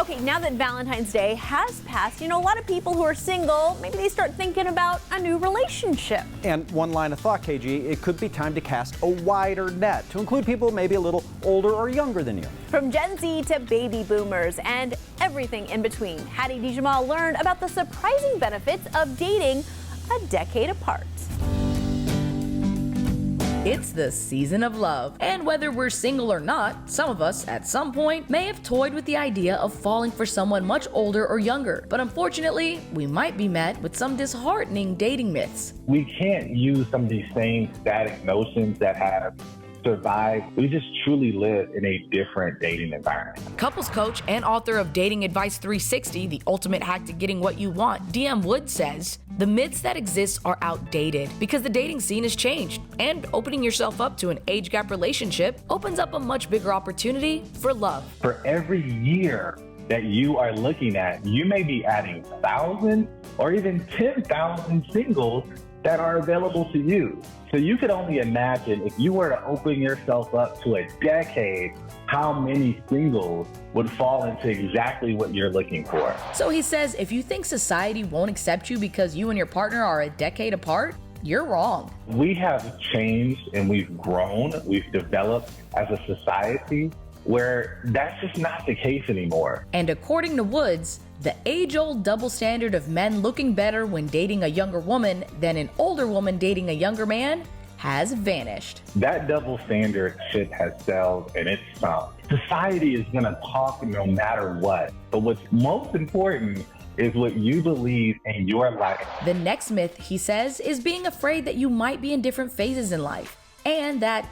Okay, now that Valentine's Day has passed, a lot of people who are single, maybe they start thinking about a new relationship. And one line of thought, KG, it could be time to cast a wider net to include people maybe a little older or younger than you. From Gen Z to baby boomers and everything in between, Hattie DeJamal learned about the surprising benefits of dating a decade apart. It's the season of love, and whether we're single or not, some of us at some point may have toyed with the idea of falling for someone much older or younger. But unfortunately, we might be met with some disheartening dating myths. We can't use some of these same static notions that have survived. We just truly live in a different dating environment. Couples coach and author of Dating Advice 360, the ultimate hack to getting what you want, DM Wood says, the myths that exist are outdated because the dating scene has changed, and opening yourself up to an age gap relationship opens up a much bigger opportunity for love. For every year that you are looking at, you may be adding 1,000 or even 10,000 singles that are available to you. So you could only imagine if you were to open yourself up to a decade, how many singles would fall into exactly what you're looking for. So he says, if you think society won't accept you because you and your partner are a decade apart, you're wrong. We have changed and we've grown, we've developed as a society where that's just not the case anymore. And according to Woods, the age-old double standard of men looking better when dating a younger woman than an older woman dating a younger man has vanished. That double standard ship has sailed and it's sunk. Society is gonna talk no matter what, but what's most important is what you believe in your life. The next myth, he says, is being afraid that you might be in different phases in life and that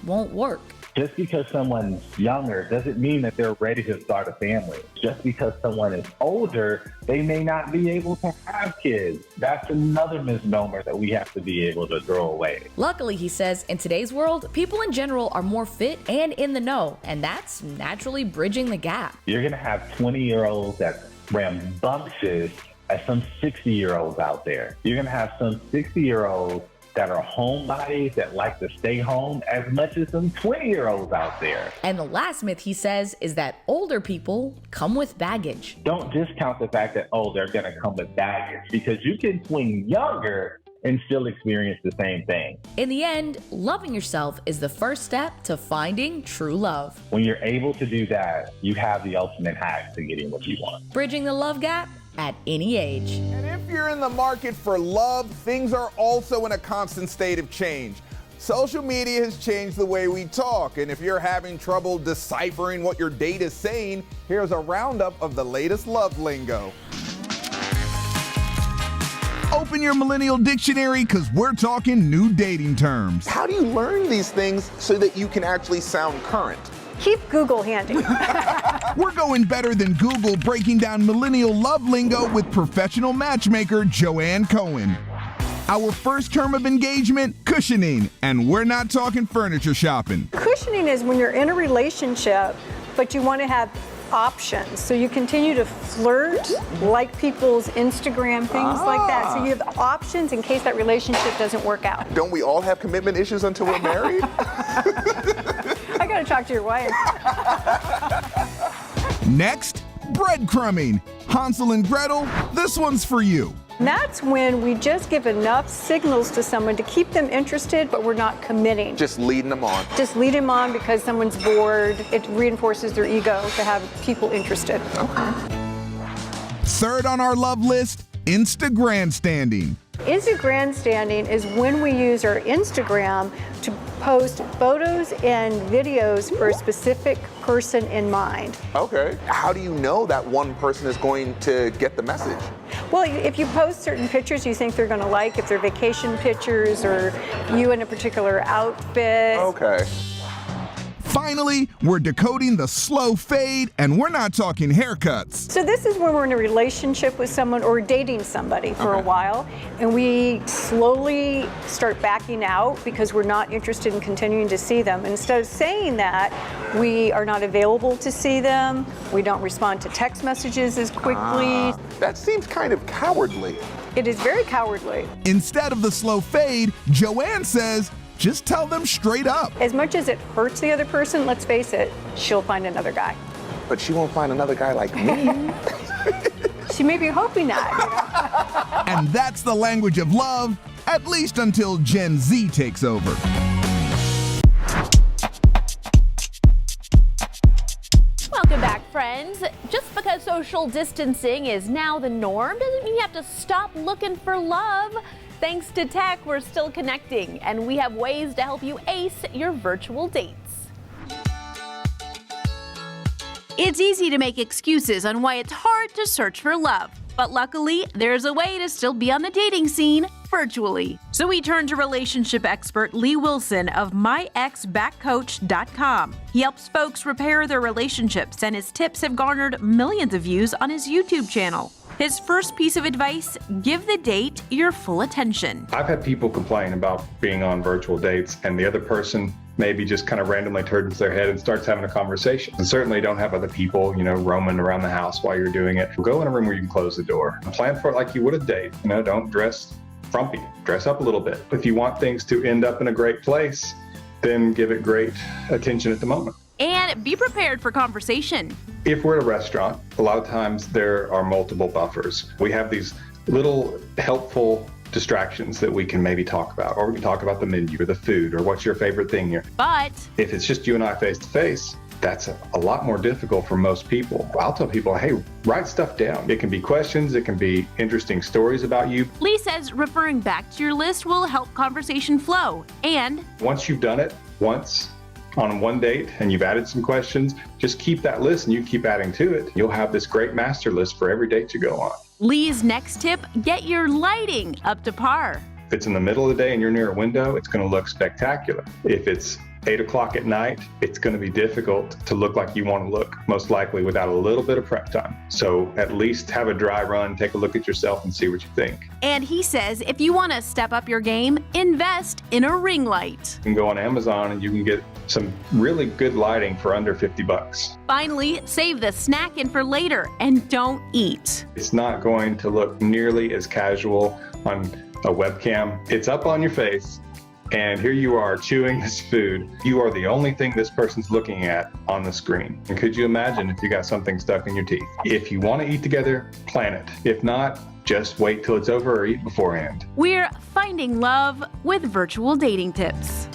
won't work. Just because someone's younger doesn't mean that they're ready to start a family. Just because someone is older, they may not be able to have kids. That's another misnomer that we have to be able to throw away. Luckily, he says, in today's world, people in general are more fit and in the know, and that's naturally bridging the gap. You're gonna have 20-year-olds that's rambunctious as some 60-year-olds out there. You're gonna have some 60-year-olds that are homebodies that like to stay home as much as some 20-year-olds out there. And the last myth, he says, is that older people come with baggage. Don't discount the fact that, they're gonna come with baggage, because you can swing younger and still experience the same thing. In the end, loving yourself is the first step to finding true love. When you're able to do that, you have the ultimate hack to getting what you want. Bridging the love gap at any age. And if you're in the market for love, things are also in a constant state of change. Social media has changed the way we talk, and if you're having trouble deciphering what your date is saying, here's a roundup of the latest love lingo. Open your millennial dictionary, because we're talking new dating terms. How do you learn these things so that you can actually sound current? Keep Google handy. We're going better than Google, breaking down millennial love lingo with professional matchmaker Joanne Cohen. Our first term of engagement, cushioning, and we're not talking furniture shopping. Cushioning is when you're in a relationship, but you want to have options. So you continue to flirt, like people's Instagram, things like that. So you have options in case that relationship doesn't work out. Don't we all have commitment issues until we're married? I gotta talk to your wife. Next, breadcrumbing. Hansel and Gretel, this one's for you. That's when we just give enough signals to someone to keep them interested, but we're not committing. Just leading them on. Just lead them on because someone's bored. It reinforces their ego to have people interested. Okay. Third on our love list, Instagrandstanding. Instagrandstanding is when we use our Instagram to post photos and videos for a specific person in mind. Okay. How do you know that one person is going to get the message? Well, if you post certain pictures you think they're going to like, if they're vacation pictures or you in a particular outfit. Okay. Finally, we're decoding the slow fade, and we're not talking haircuts. So this is when we're in a relationship with someone or dating somebody for a while, and we slowly start backing out because we're not interested in continuing to see them. Instead of saying that, we are not available to see them, we don't respond to text messages as quickly. That seems kind of cowardly. It is very cowardly. Instead of the slow fade, Joanne says, just tell them straight up. As much as it hurts the other person, let's face it, she'll find another guy. but she won't find another guy like me. She may be hoping that. And that's the language of love, at least until Gen Z takes over. Welcome back, friends. Just because social distancing is now the norm doesn't mean you have to stop looking for love. Thanks to tech, we're still connecting, and we have ways to help you ace your virtual dates. It's easy to make excuses on why it's hard to search for love. But luckily, there's a way to still be on the dating scene virtually. So we turn to relationship expert Lee Wilson of myexbackcoach.com. He helps folks repair their relationships, and his tips have garnered millions of views on his YouTube channel. His first piece of advice, give the date your full attention. I've had people complain about being on virtual dates and the other person maybe just kind of randomly turns their head and starts having a conversation. And certainly don't have other people, roaming around the house while you're doing it. Go in a room where you can close the door. Plan for it like you would a date. Don't dress frumpy. Dress up a little bit. If you want things to end up in a great place, then give it great attention at the moment. And be prepared for conversation. If we're at a restaurant, a lot of times there are multiple buffers. We have these little helpful distractions that we can maybe talk about, or we can talk about the menu or the food or what's your favorite thing here. But if it's just you and I face to face, that's a lot more difficult for most people. I'll tell people, hey, write stuff down. It can be questions, it can be interesting stories about you. Lee says referring back to your list will help conversation flow. And once you've done it once on one date and you've added some questions, just keep that list and you keep adding to it. You'll have this great master list for every date you go on. Lee's next tip, get your lighting up to par. If it's in the middle of the day and you're near a window, it's going to look spectacular. If it's 8 o'clock at night, it's going to be difficult to look like you want to look, most likely without a little bit of prep time. So at least have a dry run, take a look at yourself and see what you think. And he says if you want to step up your game, invest in a ring light. You can go on Amazon and you can get some really good lighting for under $50. Finally, save the snack in for later and don't eat. It's not going to look nearly as casual on a webcam. It's up on your face. And here you are chewing this food. You are the only thing this person's looking at on the screen. And could you imagine if you got something stuck in your teeth? If you want to eat together, plan it. If not, just wait till it's over or eat beforehand. We're finding love with virtual dating tips.